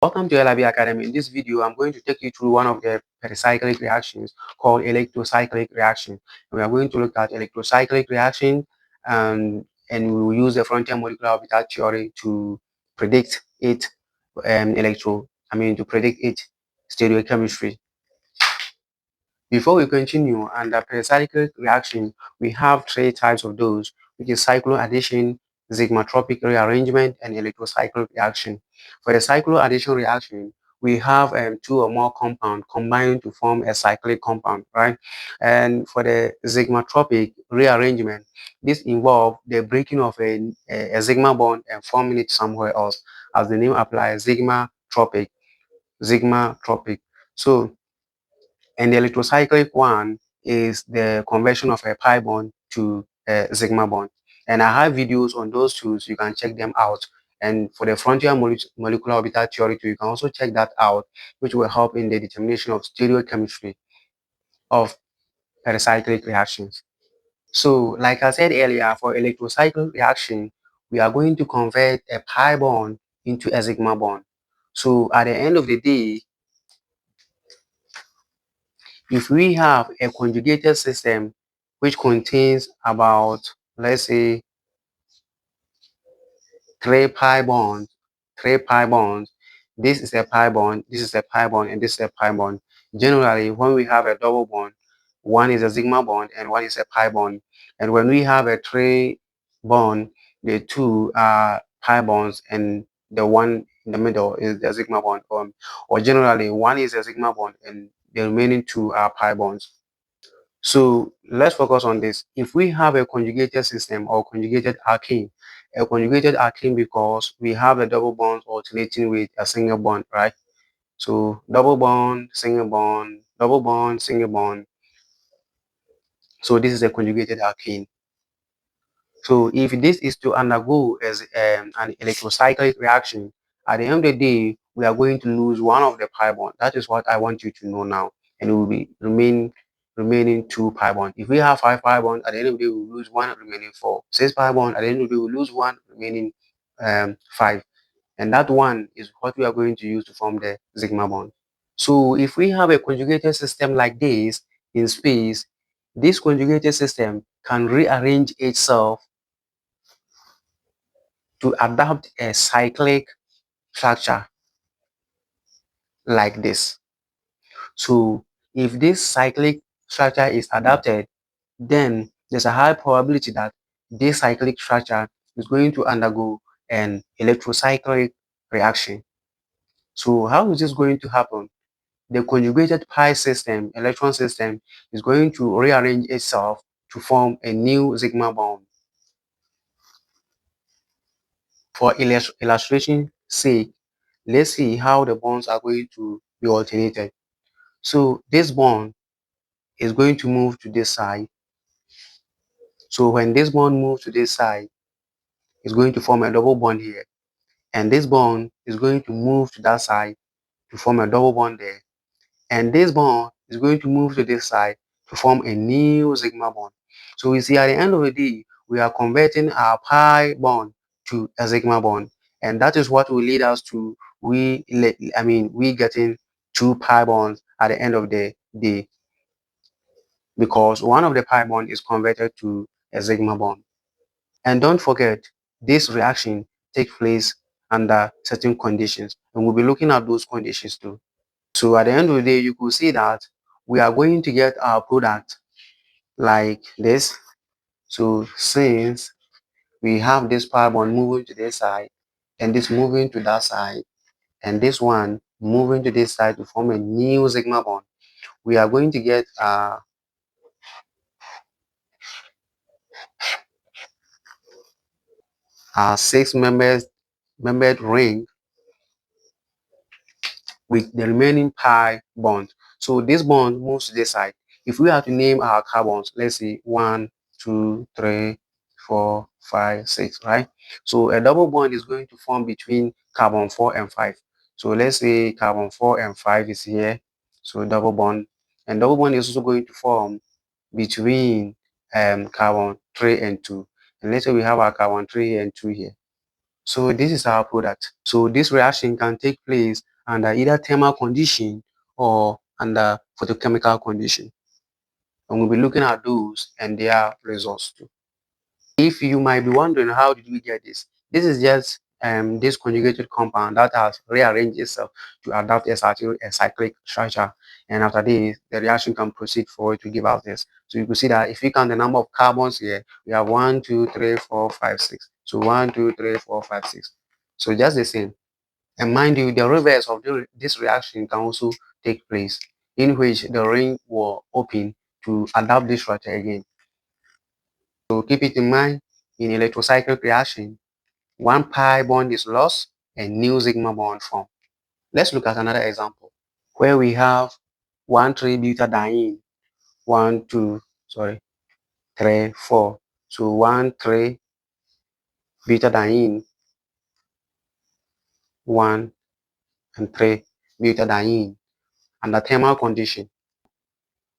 Welcome to LIB Academy. In this video, I'm going to take you through one of the pericyclic reactions called electrocyclic reaction. And we are going to look at electrocyclic reaction and we will use the frontier molecular habitat theory to predict it to predict its stereochemistry. Before we continue, under pericyclic reaction, we have three types of those, which is cycloaddition, sigmatropic rearrangement, and electrocyclic reaction. For the cycloaddition reaction, we have two or more compounds combined to form a cyclic compound, right? And for the sigmatropic rearrangement, this involves the breaking of a sigma bond and forming it somewhere else, as the name applies, sigmatropic. So, and the electrocyclic one is the conversion of a pi bond to a sigma bond. And I have videos on those two, so you can check them out. And for the frontier molecular orbital theory too, you can also check that out, which will help in the determination of stereochemistry of pericyclic reactions. So, like I said earlier, for electrocyclic reaction, we are going to convert a pi bond into a sigma bond. So, at the end of the day, if we have a conjugated system which contains about, let's say, three pi bonds, this is a pi bond, this is a pi bond, and this is a pi bond. Generally, when we have a double bond, one is a sigma bond and one is a pi bond. And when we have a three bond, the two are pi bonds and the one in the middle is the sigma bond. Or generally, one is a sigma bond and the remaining two are pi bonds. So let's focus on this. If we have a conjugated system or conjugated alkene, a conjugated alkene because we have the double bonds alternating with a single bond, right? So double bond, single bond, double bond, single bond. So this is a conjugated alkene. So if this is to undergo as an electrocyclic reaction, at the end of the day, we are going to lose one of the pi bond. That is what I want you to know now, and it will be remaining two pi bond. If we have five pi bond, at the end of the day, we will lose one remaining four. Six pi bond, at the end of the day, we will lose one remaining five, and that one is what we are going to use to form the sigma bond. So if we have a conjugated system like this in space, this conjugated system can rearrange itself to adapt a cyclic structure like this. So if this cyclic structure is adapted, then there's a high probability that this cyclic structure is going to undergo an electrocyclic reaction. So how is this going to happen? The conjugated pi system, electron system, is going to rearrange itself to form a new sigma bond. For illustration sake, let's see how the bonds are going to be alternated. So this bond is going to move to this side. So when this bond moves to this side, it's going to form a double bond here. And this bond is going to move to that side to form a double bond there. And this bond is going to move to this side to form a new sigma bond. So we see at the end of the day, we are converting our pi bond to a sigma bond. And that is what will lead us to we getting two pi bonds at the end of the day, because one of the pi bond is converted to a sigma bond. And don't forget, this reaction takes place under certain conditions, and we'll be looking at those conditions too. So at the end of the day, you could see that we are going to get our product like this. So since we have this pi bond moving to this side, and this moving to that side, and this one moving to this side to form a new sigma bond, we are going to get a six-membered ring with the remaining pi bond. So this bond moves to this side. If we have to name our carbons, let's see, 1, 2, 3, 4, 5, 6, right? So a double bond is going to form between carbon 4 and 5. So let's say carbon 4 and 5 is here. So double bond. And double bond is also going to form between carbon 3 and 2. And let's say we have our carbon 3 and 2 here. So this is our product. So this reaction can take place under either thermal condition or under photochemical condition. And we'll be looking at those and their results too. If you might be wondering how did we get this is just this conjugated compound that has rearranged itself to adapt a cyclic structure, and after this the reaction can proceed forward to give out this. So you can see that if you count the number of carbons here, we have 1 2 3 4 5 6. So 1 2 3 4 5 6. So just the same. And mind you, the reverse of this reaction can also take place, in which the ring will open to adapt this structure again. So keep it in mind, in electrocyclic reaction, one pi bond is lost and new sigma bond formed. Let's look at another example where we have 1,3-butadiene, 1, 2, sorry, 3, 4. So 1,3-butadiene, 1 and 3-butadiene under thermal condition.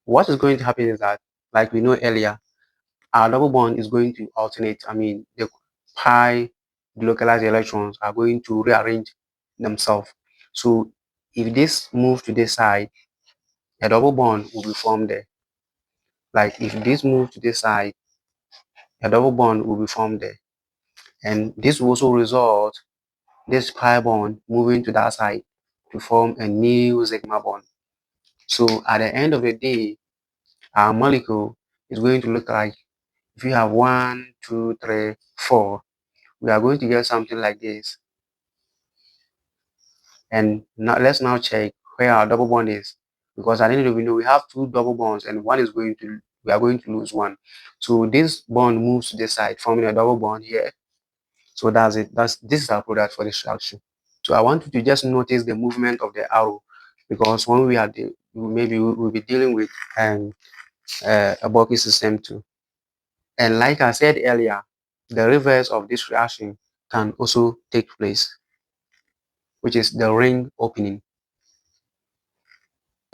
What is going to happen is that, like we know earlier, our double bond is going to alternate. I mean, the pi delocalized electrons are going to rearrange themselves. So if this moves to this side, a double bond will be formed there. Like if this moves to this side, a double bond will be formed there. And this will also result this pi bond moving to that side to form a new sigma bond. So at the end of the day, our molecule is going to look like, if you have 1 2 3 4, we are going to get something like this. And now let's now check where our double bond is, because at the end of the day, we have two double bonds and one is going to, we are going to lose one. So this bond moves to this side, forming a double bond here. So that's it. This is our product for this reaction. So I want you to just notice the movement of the arrow, because when we are maybe we'll be dealing with a bulky system too. And like I said earlier, the reverse of this reaction can also take place, which is the ring opening,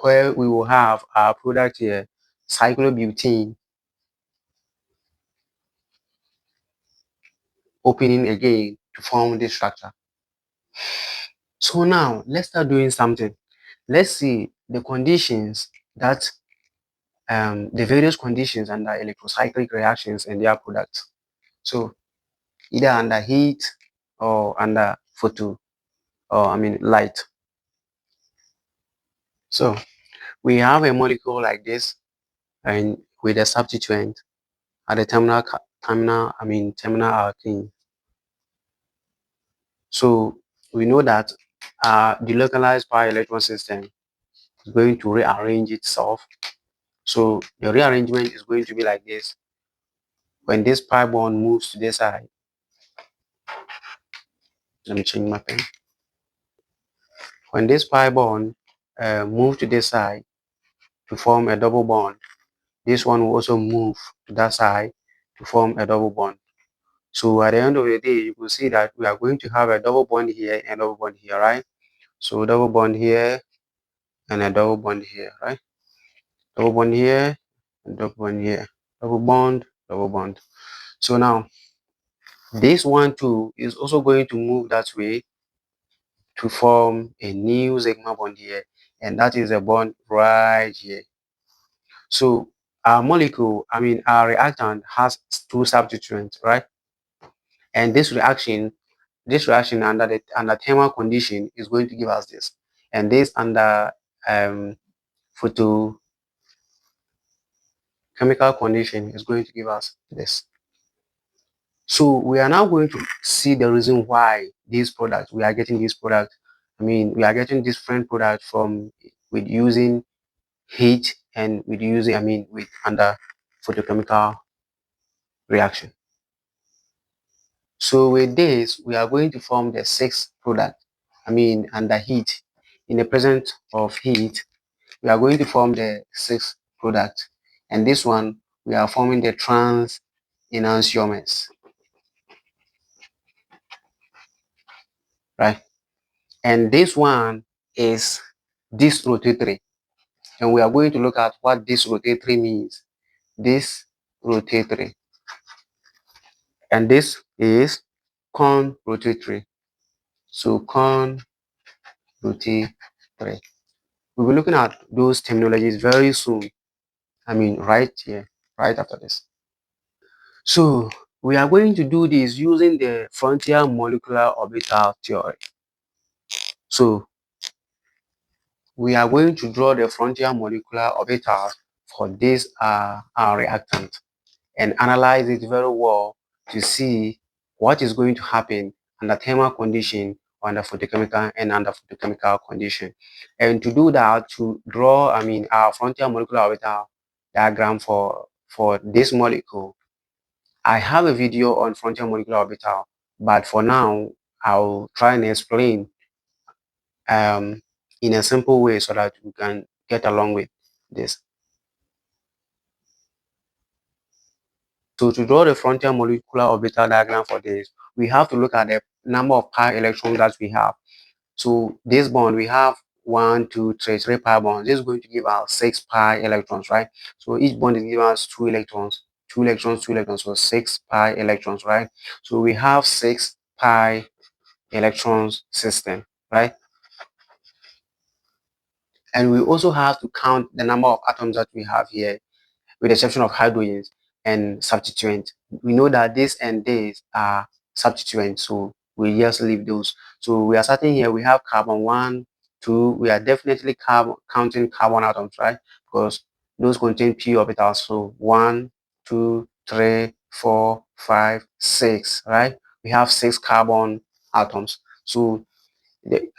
where we will have our product here, cyclobutene, opening again to form this structure. So now let's start doing something. Let's see the conditions that the various conditions under electrocyclic reactions and their products. So either under heat or under light. So we have a molecule like this, and with a substituent at the terminal alkene. So we know that our delocalized pi electron system is going to rearrange itself. So the rearrangement is going to be like this. When this pi bond moves to this side, let me change my pen. When this pi bond moves to this side to form a double bond, this one will also move to that side to form a double bond. So at the end of the day, you will see that we are going to have a double bond here and a double bond here, right? So double bond here and a double bond here, right? Double bond here and double bond here. Double bond, double bond. So now this one too is also going to move that way to form a new sigma bond here, and that is a bond right here. So our molecule, our reactant has two substituents, right? And this reaction under thermal condition is going to give us this, and this under photochemical condition is going to give us this. So we are now going to see the reason why these products, we are getting this product. We are getting different products from with using heat and with using with under photochemical reaction. So with this, we are going to form the sixth product. Under heat, in the presence of heat, we are going to form the sixth product. And this one, we are forming the trans enantiomers, right? And this one is disrotatory. And we are going to look at what disrotatory means. Disrotatory. And this is conrotatory. So conrotatory. disrotatory. We'll be looking at those terminologies very soon. I mean, right here, right after this. So we are going to do this using the frontier molecular orbital theory. So we are going to draw the frontier molecular orbital for this our reactant and analyze it very well to see what is going to happen under thermal condition, under photochemical and under photochemical condition. And to do that, to draw, our frontier molecular orbital diagram for this molecule, I have a video on frontier molecular orbital, but for now, I'll try and explain um, in a simple way so that we can get along with this. So to draw the frontier molecular orbital diagram for this, we have to look at the number of pi electrons that we have. So this bond, we have 1, 2, 3, 3 pi bonds. This is going to give us 6 pi electrons, right? So each bond is giving us 2 electrons, 2 electrons, 2 electrons, so 6 pi electrons, right? So we have 6 pi electrons system, right? And we also have to count the number of atoms that we have here, with the exception of hydrogens and substituents. We know that this and this are substituents, so we just leave those. So we are starting here, we have carbon 1, 2, we are definitely counting carbon atoms, right? Because those contain p orbitals. So 1, 2, 3, 4, 5, 6, right? We have 6 carbon atoms. So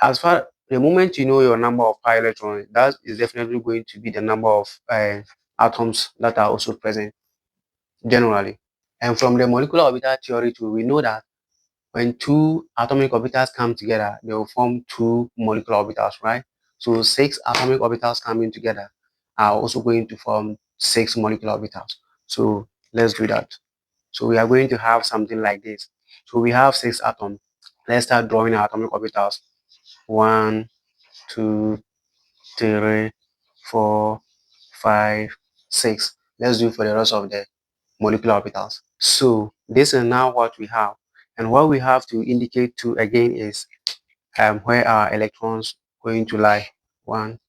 as far the moment you know your number of pi electrons, that is definitely going to be the number of atoms that are also present generally. And from the molecular orbital theory too, we know that when two atomic orbitals come together, they will form two molecular orbitals, right? So 6 atomic orbitals coming together are also going to form 6 molecular orbitals. So let's do that. So we are going to have something like this. So we have 6 atoms. Let's start drawing our atomic orbitals. 1, 2, 3, 4, 5, 6. Let's do for the rest of the molecular orbitals. So this is now what we have. And what we have to indicate to again is where our electrons going to lie. 1,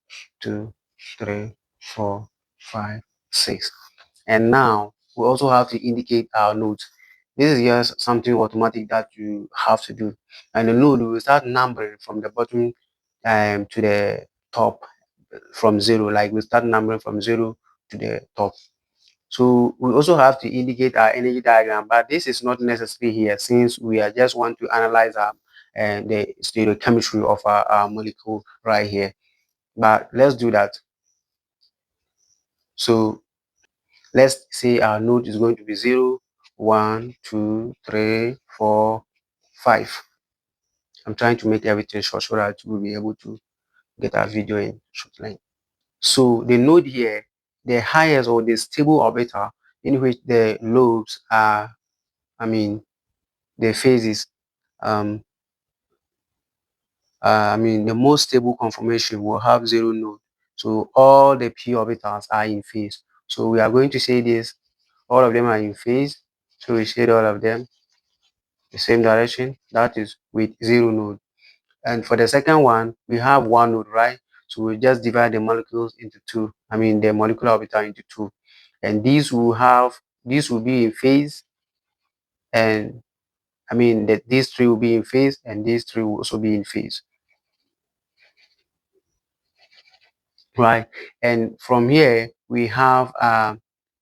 2, 3, 4, 5, 6. And now we also have to indicate our nodes. This is just something automatic that you have to do. And the node, we will start numbering from the bottom to the top from 0. Like we start numbering from 0 to the top. So we also have to indicate our energy diagram, but this is not necessary here since we are just want to analyze the stereochemistry of our molecule right here. But let's do that. So let's say our node is going to be 0, 1, 2, 3, 4, 5. I'm trying to make everything short so that we'll be able to get our video in short length. So the node here, the highest or the stable orbital in which the lobes are, the phases, um, the most stable conformation will have 0 node. So all the p orbitals are in phase. So we are going to say this, all of them are in phase. So we shade all of them the same direction, that is with 0 node. And for the second one, we have 1 node, right? So we just divide the molecules into 2, the molecular orbital into 2. And these will be in phase, and that these 3 will be in phase, and these 3 will also be in phase, right? And from here we have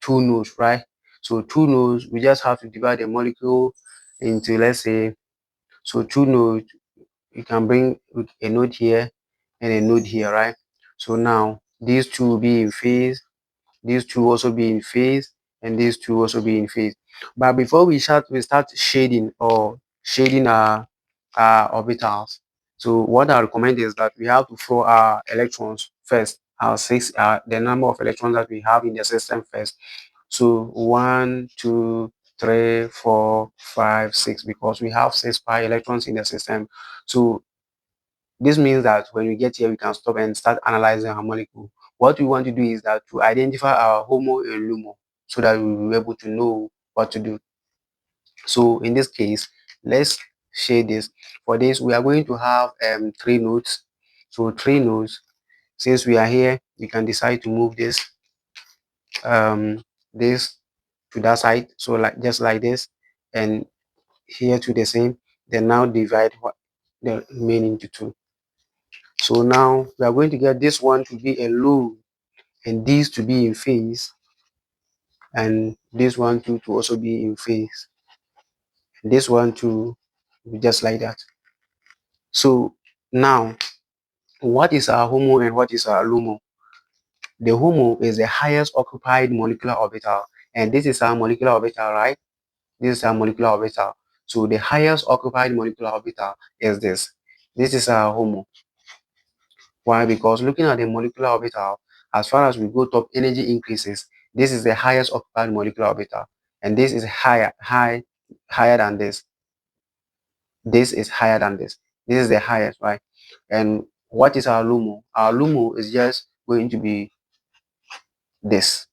2 nodes, right? So 2 nodes, we just have to divide the molecule into, let's say, so 2 nodes, you can bring a node here and a node here, right? So now these 2 will be in phase, these 2 also be in phase, and these 2 also be in phase. But before we start shading our orbitals. So what I recommend is that we have to throw our electrons first, the number of electrons that we have in the system first. So 1, 2, 3, 4, 5, 6, because we have 6 pi electrons in the system. So this means that when we get here, we can stop and start analyzing our molecule. What we want to do is that to identify our HOMO and LUMO so that we will be able to know what to do. So in this case, let's shade this. For this, we are going to have 3 nodes. So 3 nodes. Since we are here, we can decide to move this to that side, so like just like this, and here to the same. Then now divide the remaining into 2. So now we are going to get this one to be a low and these to be in phase, and this one too to also be in phase, and this one too just like that. So now, what is our HOMO and what is our LUMO? The HOMO is the highest occupied molecular orbital, and this is our molecular orbital, right? This is our molecular orbital. So the highest occupied molecular orbital is this. This is our HOMO. Why? Because looking at the molecular orbital, as far as we go top, energy increases. This is the highest occupied molecular orbital, and this is higher than this. This is higher than this. This is the highest, right? And what is our LUMO? Our LUMO is just going to be this,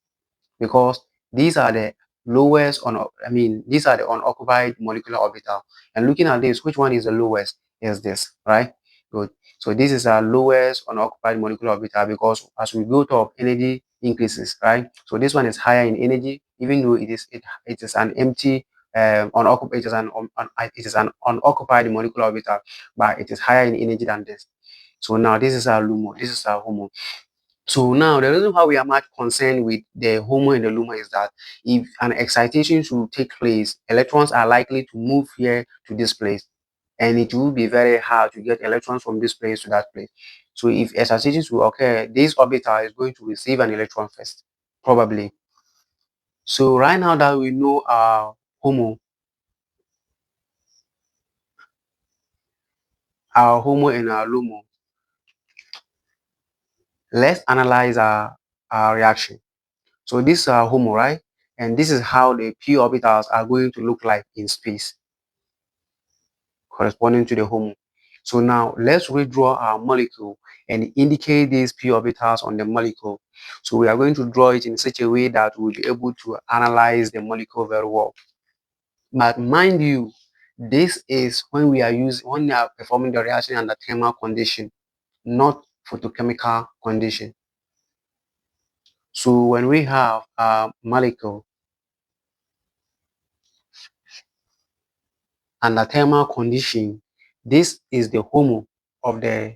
because these are the lowest these are the unoccupied molecular orbital. And looking at this, which one is the lowest? Is this, right? Good. So this is our lowest unoccupied molecular orbital, because as we go up, energy increases, right? So this one is higher in energy, even though it is an empty unoccupied, it is an unoccupied molecular orbital, but it is higher in energy than this. So now this is our LUMO, this is our HOMO. So now the reason why we are much concerned with the HOMO and the LUMO is that if an excitation should take place, electrons are likely to move here to this place, and it will be very hard to get electrons from this place to that place. So if excitations will occur, this orbital is going to receive an electron first, probably. So right now that we know our HOMO, and our LUMO, let's analyze our reaction. So this is our HOMO, right? And this is how the p orbitals are going to look like in space, corresponding to the HOMO. So now let's redraw our molecule and indicate these p orbitals on the molecule. So we are going to draw it in such a way that we'll be able to analyze the molecule very well. But mind you, this is when we are performing the reaction under thermal condition, not photochemical condition. So when we have a molecule under thermal condition, this is the HOMO of the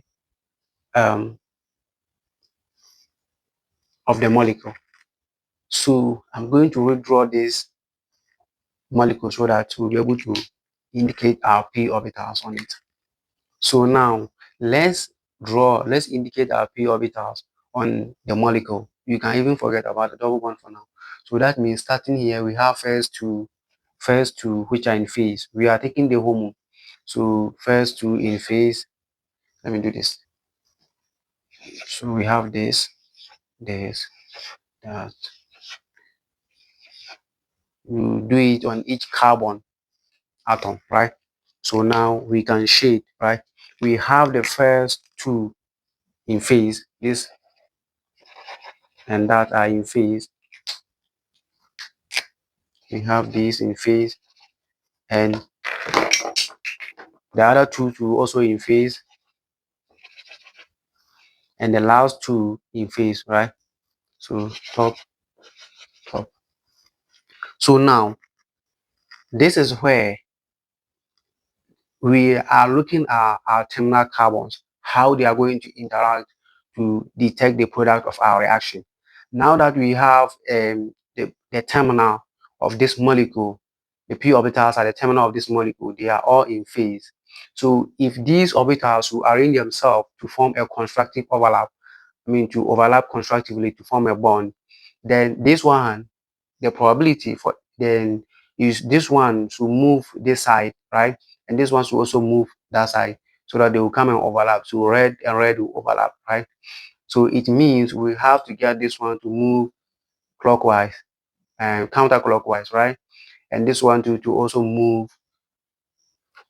um, molecule. So I'm going to redraw this molecule so that we'll be able to indicate our p orbitals on it. So now let's indicate our p orbitals on the molecule. You can even forget about the double bond for now. So that means starting here, we have first two which are in phase. We are taking the HOMO. So first two in phase. Let me do this. So we have this, that. You do it on each carbon atom, right? So now we can shade, right? We have the first two in phase, this and that are in phase. We have this in phase, and the other two also in phase, and the last two in phase, right? So top. So now this is where we are looking at our terminal carbons, how they are going to interact to detect the product of our reaction. Now that we have the terminal of this molecule, the p orbitals are the terminal of this molecule, they are all in phase. So if these orbitals will arrange themselves to form a constructive overlap, to overlap constructively to form a bond, then this one, the probability for then is this one to move this side, right? And this one to also move that side, so that they will come and overlap. So red and red will overlap, right? So it means we have to get this one to move clockwise and counterclockwise, right? And this one to also move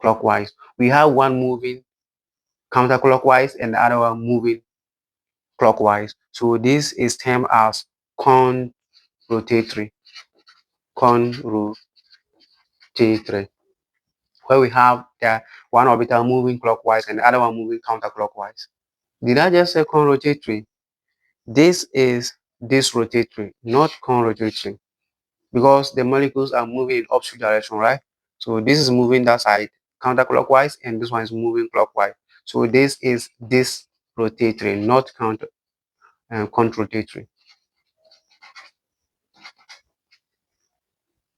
clockwise. We have one moving counterclockwise and the other one moving clockwise. So this is termed as conrotatory. Conrotatory. Where we have the one orbital moving clockwise and the other one moving counterclockwise. Did I just say conrotatory? This is disrotatory, not conrotatory, because the molecules are moving in opposite direction, right? So this is moving that side counterclockwise, and this one is moving clockwise. So this is disrotatory, not conrotatory.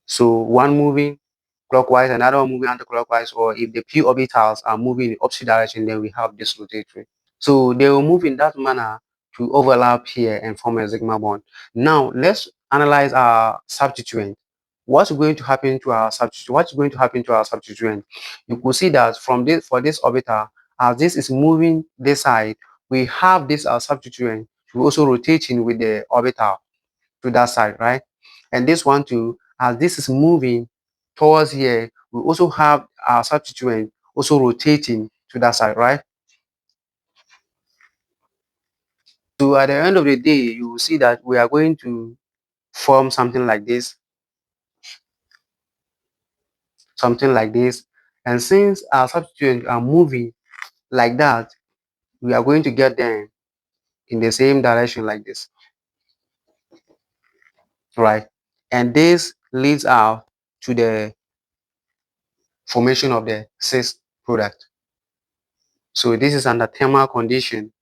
So one moving clockwise, another one moving anti-clockwise, or if the p orbitals are moving in opposite direction, then we have disrotatory. So they will move in that manner to overlap here and form a sigma bond. Now let's analyze our substituent. What's going to happen to our substituent? What's going to happen to our substituent? You could see that from this, for this orbital, as this is moving this side, we have this our substituent to also rotating with the orbital to that side, right? And this one too, as this is moving towards here, we also have our substituent also rotating to that side, right? So at the end of the day, you will see that we are going to form something like this, something like this. And since our substituents are moving like that, we are going to get them in the same direction like this, right? And this leads out to the formation of the cis product. So this is under thermal condition.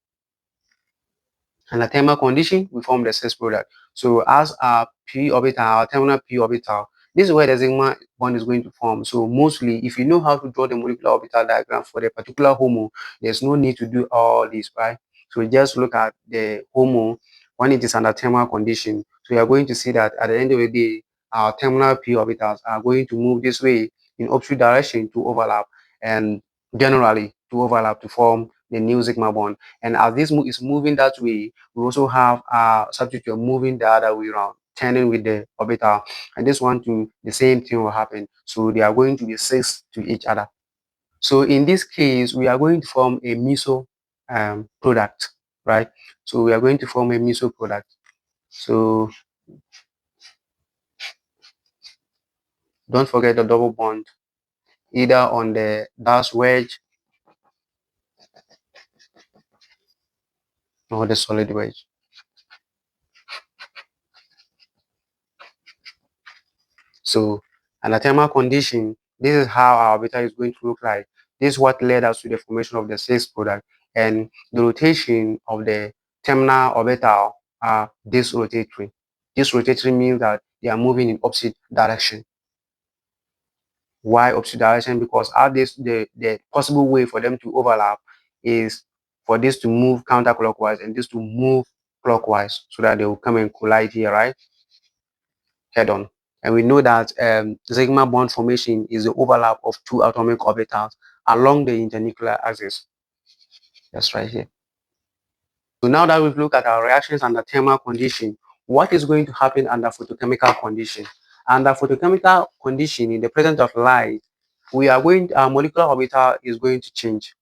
And the thermal condition, we form the cis product. So as our p orbital, our terminal p orbital, this is where the sigma bond is going to form. So mostly, if you know how to draw the molecular orbital diagram for the particular HOMO, there's no need to do all this, right? So just look at the HOMO when it is under thermal condition. So you are going to see that at the end of the day, our terminal p orbitals are going to move this way in opposite direction to overlap, and generally to overlap to form the new sigma bond. And as this is moving that way, we also have a substitute moving the other way around, turning with the orbital, and this one too, the same thing will happen. So they are going to be cis to each other. So in this case, we are going to form a meso product, right? So we are going to form a meso product. So don't forget the double bond, either on the dash wedge or the solid wedge. So under thermal condition, this is how our orbital is going to look like. This is what led us to the formation of the cis product, and the rotation of the terminal orbital are disrotatory. Disrotatory means that they are moving in opposite direction. Why opposite direction? Because the possible way for them to overlap is for this to move counterclockwise and this to move clockwise, so that they will come and collide here, right? Head on. And we know that sigma bond formation is the overlap of two atomic orbitals along the internuclear axis. That's right here. So now that we've looked at our reactions under thermal condition, what is going to happen under photochemical condition? Under photochemical condition, in the presence of light, our molecular orbital is going to change.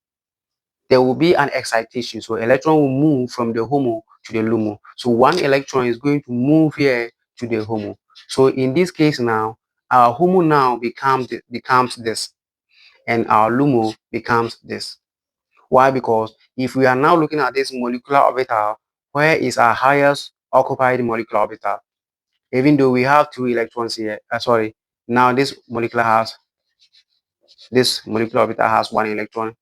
There will be an excitation. So electron will move from the HOMO to the LUMO. So one electron is going to move here to the HOMO. So in this case now, our HOMO now becomes this, and our LUMO becomes this. Why? Because if we are now looking at this molecular orbital, where is our highest occupied molecular orbital? Even though we have two electrons here, now this molecular orbital has one electron,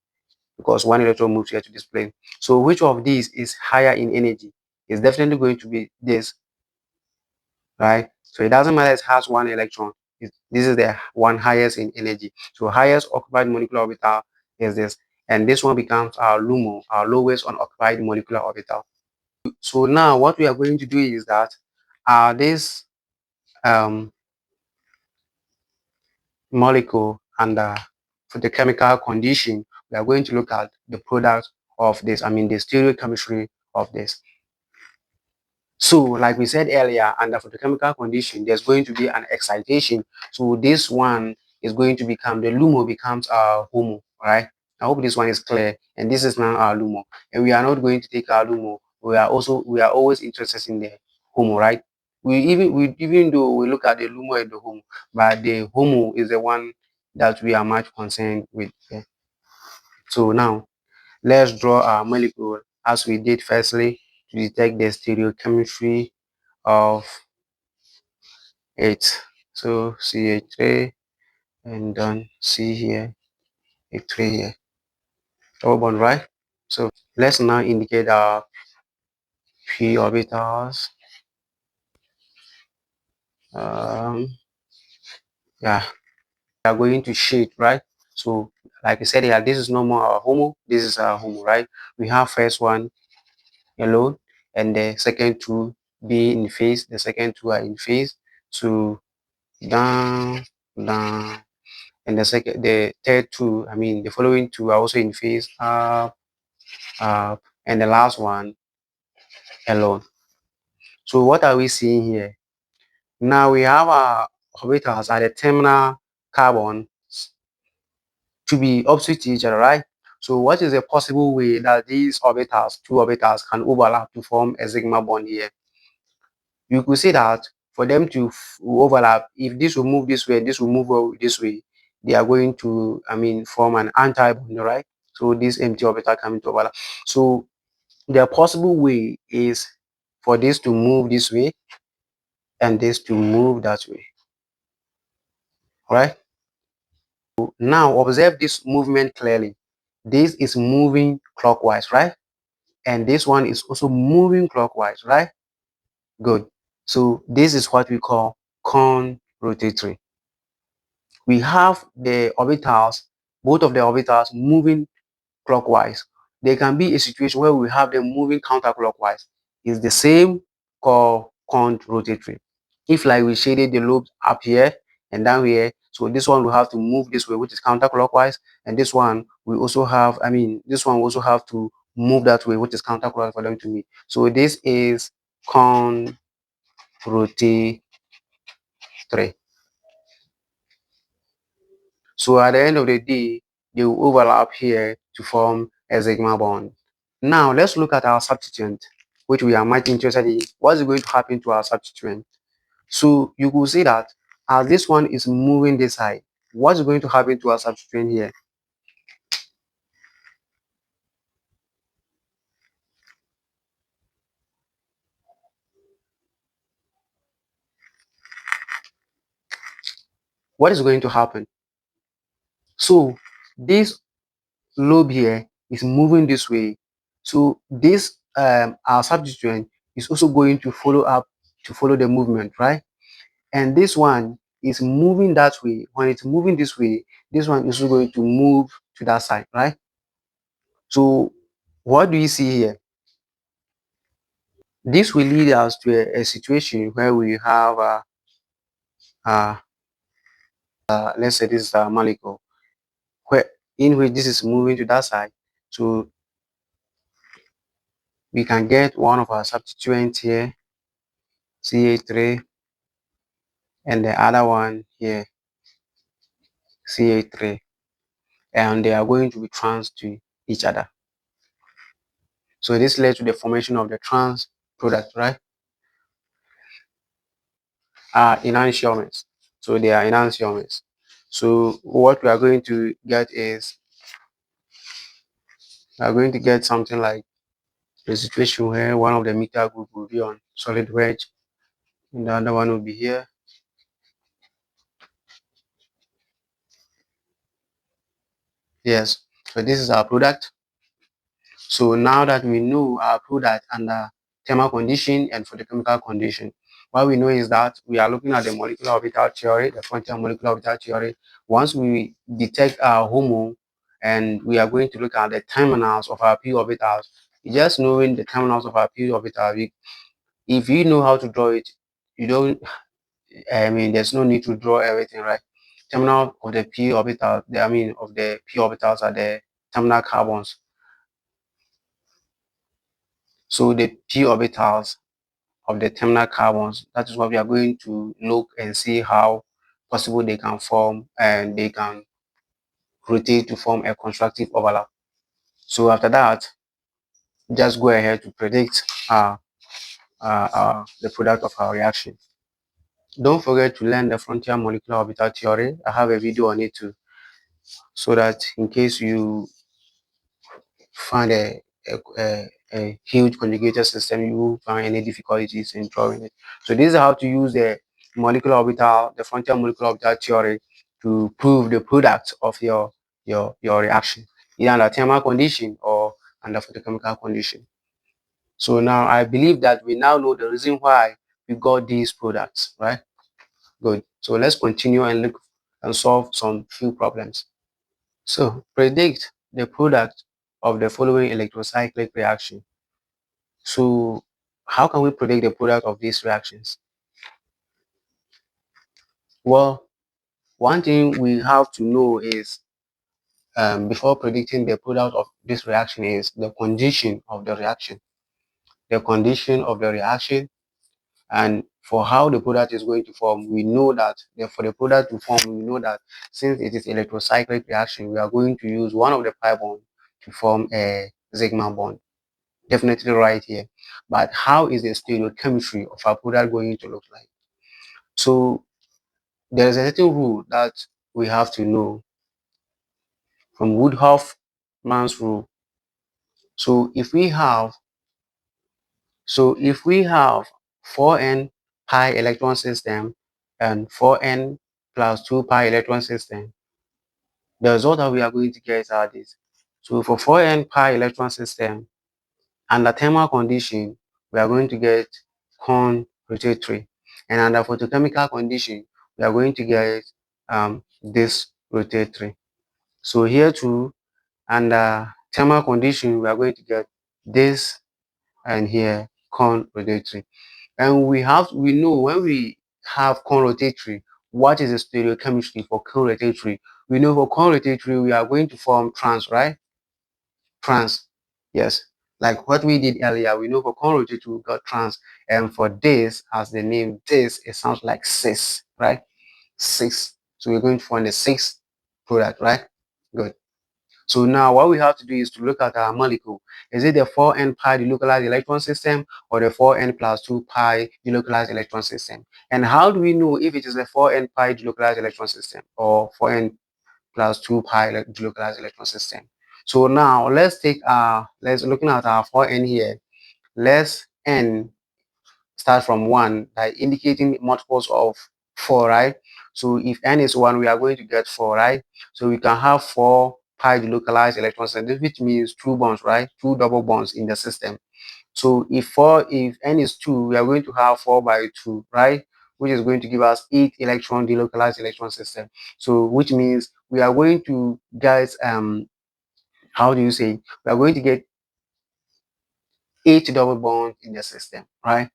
because one electron moves here to this plane. So which of these is higher in energy? It's definitely going to be this, right? So it doesn't matter, it has one electron. This is the one highest in energy. So highest occupied molecular orbital is this. And this one becomes our LUMO, our lowest unoccupied molecular orbital. So now what we are going to do is that this um, molecule under for the chemical condition, we are going to look at the product of this, the stereochemistry of this. So, like we said earlier, under photochemical condition, there's going to be an excitation. So this one is going to become, the LUMO becomes our HOMO, right? I hope this one is clear. And this is now our LUMO. And we are not going to take our LUMO. We are always interested in the HOMO, right? Even though we look at the LUMO and the HOMO, but the HOMO is the one that we are much concerned with. Yeah. So now let's draw our molecule as we did firstly to detect the stereochemistry of it. So CH3 and then C here, H3 here, double bond, right? So let's now indicate our p orbitals. Yeah, we are going to shade, right? So like I said here, this is no more our HOMO, this is our HOMO, right? We have first one alone and the second two be in phase, the second two are in phase. So down, down, and the third two, I mean the following two are also in phase, up, up, and the last one alone. So what are we seeing here? Now we have our orbitals at the terminal carbon to be opposite to each other, right? So what is a possible way that these orbitals, two orbitals, can overlap to form a sigma bond here? You could say that for them to overlap, if this will move this way and this will move this way, they are going to, I mean, form an anti-bond, right? So this empty orbital coming to overlap. So the possible way is for this to move this way and this to move that way, right? So now observe this movement clearly. This is moving clockwise, right? And this one is also moving clockwise, right? Good. So this is what we call conrotatory. We have the orbitals, both of the orbitals moving clockwise. There can be a situation where we have them moving counterclockwise. It's the same called conrotatory. If like we shaded the lobes up here and down here, so this one will have to move this way, which is counterclockwise, and this one we also have, I mean, this one will also have to move that way, which is counterclockwise for them to meet. So this is conrotatory. So at the end of the day, they will overlap here to form a sigma bond. Now let's look at our substituent, which we are much interested in. What is going to happen to our substituent? So you could see that as this one is moving this side, what's going to happen to our substituent here? What is going to happen? So this lobe here is moving this way. So this our substituent is also going to follow up to follow the movement, right? And this one is moving that way. When it's moving this way, this one is also going to move to that side, right? So what do you see here? This will lead us to a situation where we have uh, let's say this is a molecule where in which this is moving to that side. So we can get one of our substituents here, CH3, and the other one here, CH3, and they are going to be trans to each other. So this led to the formation of the trans product, right? Enantiomers. So they are enantiomers. So what we are going to get is we are going to get something like a situation where one of the methyl group will be on solid wedge and the other one will be here. Yes. So this is our product. So now that we know our product under thermal condition and photochemical condition, what we know is that we are looking at the molecular orbital theory, the frontier molecular orbital theory. Once we detect our HOMO and we are going to look at the terminals of our p orbitals, just knowing the terminals of our p orbital, if you know how to draw it, you don't, I mean, there's no need to draw everything, right? Terminal of the p orbital, I mean, of the p orbitals are the terminal carbons. So the p orbitals of the terminal carbons, that is what we are going to look and see how possible they can form and they can rotate to form a constructive overlap. So after that, just go ahead to predict the product of our reaction. Don't forget to learn the frontier molecular orbital theory. I have a video on it too, so that in case you find a huge conjugated system, you won't find any difficulties in drawing it. So this is how to use the frontier molecular orbital theory to prove the product of your reaction, either under thermal condition or under photochemical condition. So now I believe that we now know the reason why we got these products, right? Good. So let's continue and look and solve some few problems. So predict the product of the following electrocyclic reaction. So how can we predict the product of these reactions? Well, one thing we have to know is before predicting the product of this reaction is the condition of the reaction. The condition of the reaction, and for how the product is going to form, we know that for the product to form, we know that since it is electrocyclic reaction, we are going to use one of the pi bond to form a sigma bond. Definitely right here. But how is the stereochemistry of our product going to look like? So there is a certain rule that we have to know from Woodhoff-Mann's rule. So if we have 4n pi electron system and 4n plus 2 pi electron system, the result that we are going to get are this. So for 4n pi electron system, under thermal condition, we are going to get conrotatory, and under photochemical condition, we are going to get disrotatory. So here too, under thermal condition, we are going to get this, and here conrotatory. And we know when we have conrotatory, what is the stereochemistry for conrotatory? We know for conrotatory, we are going to form trans, right? Trans, yes. Like what we did earlier, we know for conrotatory, we got trans. And for this, as the name this, it sounds like cis, right? Cis. So we're going to find the cis product, right? Good. So now what we have to do is to look at our molecule. Is it the 4n pi delocalized electron system or the 4n plus 2 pi delocalized electron system? And how do we know if it is the 4n pi delocalized electron system or 4n plus 2 pi delocalized electron system? So now let's looking at our 4n here. Let's n start from 1 by indicating multiples of 4, right? So if n is 1, we are going to get 4, right? So we can have 4 pi delocalized electron systems, which means 2 bonds, right? 2 double bonds in the system. So if n is 2, we are going to have 4 by 2, right? Which is going to give us 8 electron delocalized electron system. So which means we are going to get how do you say? We are going to get 8 double bonds in the system, right?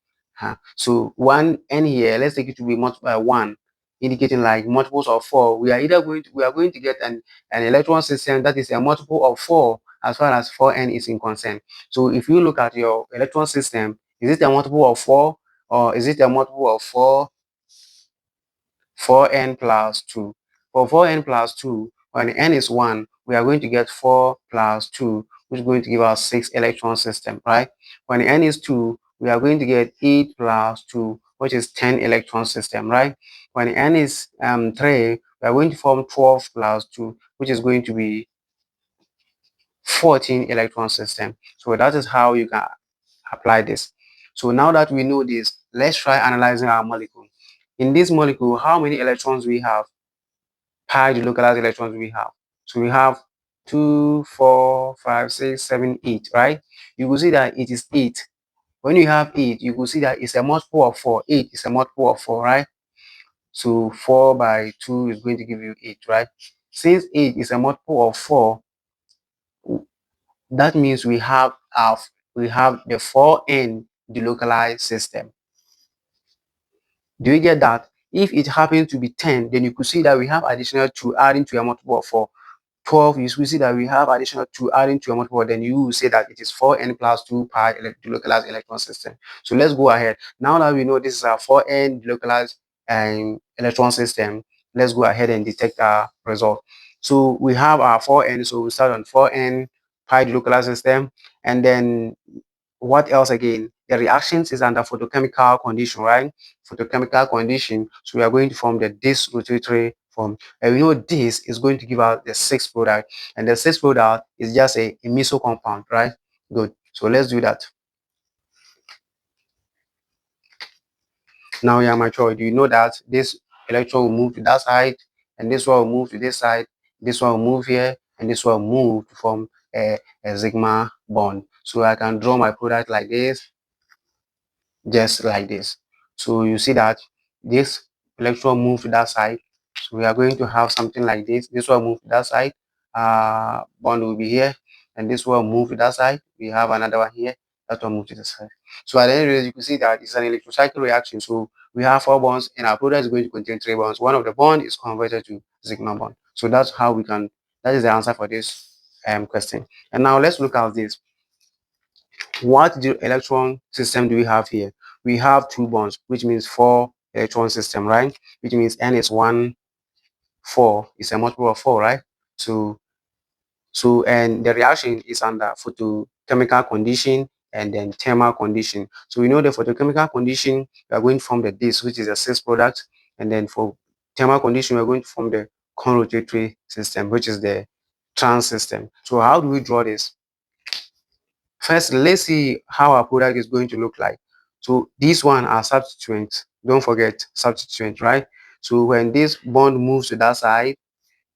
So 1n here, let's take it to be multiplied by 1, indicating like multiples of 4. We are going to get an electron system that is a multiple of 4 as far as 4n is in concern. So if you look at your electron system, is it a multiple of 4 or is it a multiple of 4n plus 2? For 4n plus 2, when n is 1, we are going to get 4 plus 2, which is going to give us 6 electron system, right? When n is 2, we are going to get 8 plus 2, which is 10 electron system, right? When n is 3, we are going to form 12 plus 2, which is going to be 14 electron system. So that is how you can apply this. So now that we know this, let's try analyzing our molecule. In this molecule, how many electrons we have? Pi delocalized electrons we have. So we have 2, 4, 5, 6, 7, 8, right? You will see that it is 8. When you have 8, you will see that it's a multiple of 4. 8 is a multiple of 4, right? So 4 by 2 is going to give you 8, right? Since 8 is a multiple of 4, that means we have the 4n delocalized system. Do you get that? If it happens to be 10, then you could see that we have additional 2 adding to a multiple of 4. 12, you will see that we have additional 2 adding to a multiple, then you will say that it is 4n plus 2 pi delocalized electron system. So let's go ahead. Now that we know this is a 4n delocalized electron system, let's go ahead and detect our result. So we have our 4n, so we start on 4n pi delocalized system, and then what else again? The reactions is under photochemical condition, right? Photochemical condition. So we are going to form the disrotatory form. And we know this is going to give out the sixth product. And the sixth product is just a meso compound, right? Good. So let's do that. Now you are mature. Do you know that this electron will move to that side, and this one will move to this side, this one will move here, and this one will move to form a sigma bond. So I can draw my product like this, just like this. So you see that this electron move to that side. So we are going to have something like this. This one move to that side. Bond will be here, and this one move to that side. We have another one here. That one move to the side. So at the end of the day, you can see that it's an electrocyclic reaction. So we have 4 bonds, and our product is going to contain 3 bonds. One of the bond is converted to sigma bond. So that's how we can. That is the answer for this question. And now let's look at this. What electron system do we have here? We have 2 bonds, which means 4 electron system, right? Which means n is 1, 4 is a multiple of 4, right? And the reaction is under photochemical condition and then thermal condition. So we know the photochemical condition, we are going to form the dis, which is a cis product, and then for thermal condition, we are going to form the conrotatory system, which is the trans system. So how do we draw this? First, let's see how our product is going to look like. So these one are substituents. Don't forget substituent, right? So when this bond moves to that side,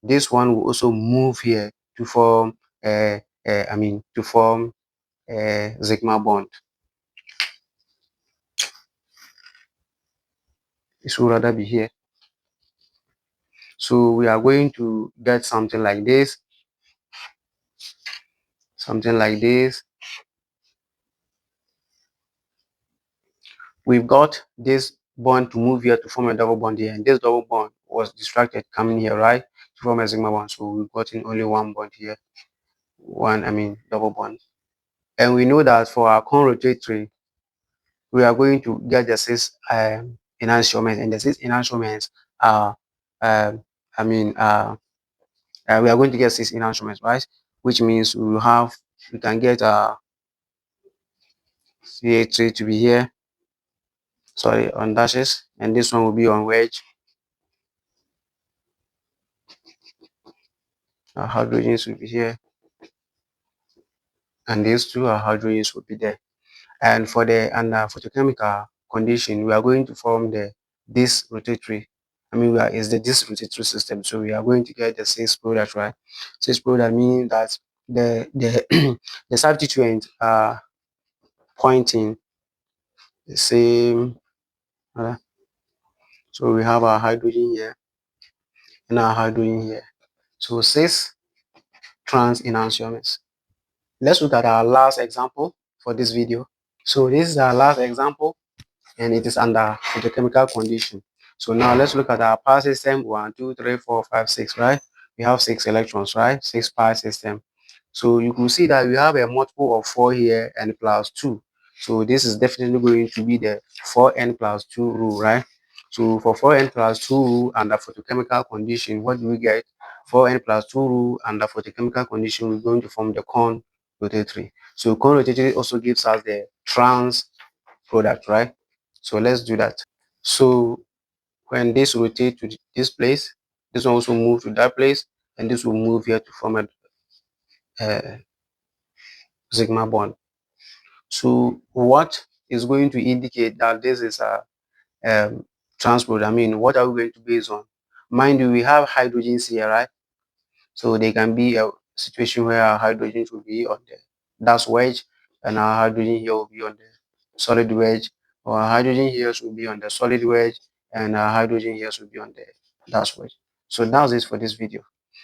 this one will also move here to form a sigma bond. It should rather be here. So we are going to get something like this. Something like this. We've got this bond to move here to form a double bond here, and this double bond was distracted coming here, right, to form a sigma bond. So we've gotten only one bond here, double bond. And we know that for our conrotatory, we are going to get the 6 enantiomers, and the 6 enantiomers are we are going to get 6 enantiomers, right? Which means we can get CH3 to be here, sorry, on dashes, and this one will be on wedge. Our hydrogens will be here, and these two are hydrogens will be there. And for the photochemical condition, we are going to form the disrotatory. It's the disrotatory system. So we are going to get the 6 product, right? 6 product means that the the substituent are pointing the same. So we have our hydrogen here and our hydrogen here. So 6 trans enantiomers. Let's look at our last example for this video. So this is our last example, and it is under photochemical condition. So now let's look at our power system. 1, 2, 3, 4, 5, 6, right? We have 6 electrons, right? 6 power system. So you can see that we have a multiple of 4 here and plus 2. So this is definitely going to be the 4n plus 2 rule, right? So for 4n plus 2 rule under photochemical condition, what do we get? 4n plus 2 rule under photochemical condition, we're going to form the conrotatory. So conrotatory also gives us the trans product, right? So let's do that. So when this rotate to this place, this one also move to that place, and this will move here to form a sigma bond. So what is going to indicate that this is a trans product? What are we going to base on? Mind you, we have hydrogens here, right? So there can be a situation where our hydrogens will be on the das wedge, and our hydrogen here will be on the solid wedge, or our hydrogen here will be on the solid wedge, and our hydrogen here will be on the das wedge. So that's it for this video.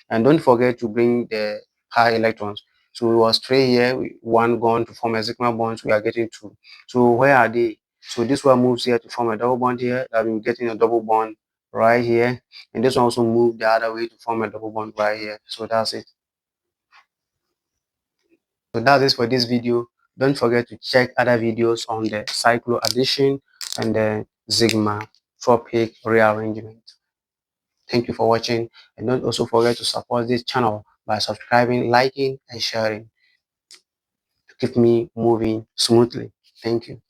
And don't forget to bring the high electrons. So we was 3 here, one gone to form a sigma bond, so we are getting 2. So where are they? So this one moves here to form a double bond here, that we're getting a double bond right here, and this one also move the other way to form a double bond right here. So that's it. So that's it for this video. Don't forget to check other videos on the cycloaddition and the sigmatropic rearrangement. Thank you for watching, and don't also forget to support this channel by subscribing, liking, and sharing to keep me moving smoothly. Thank you.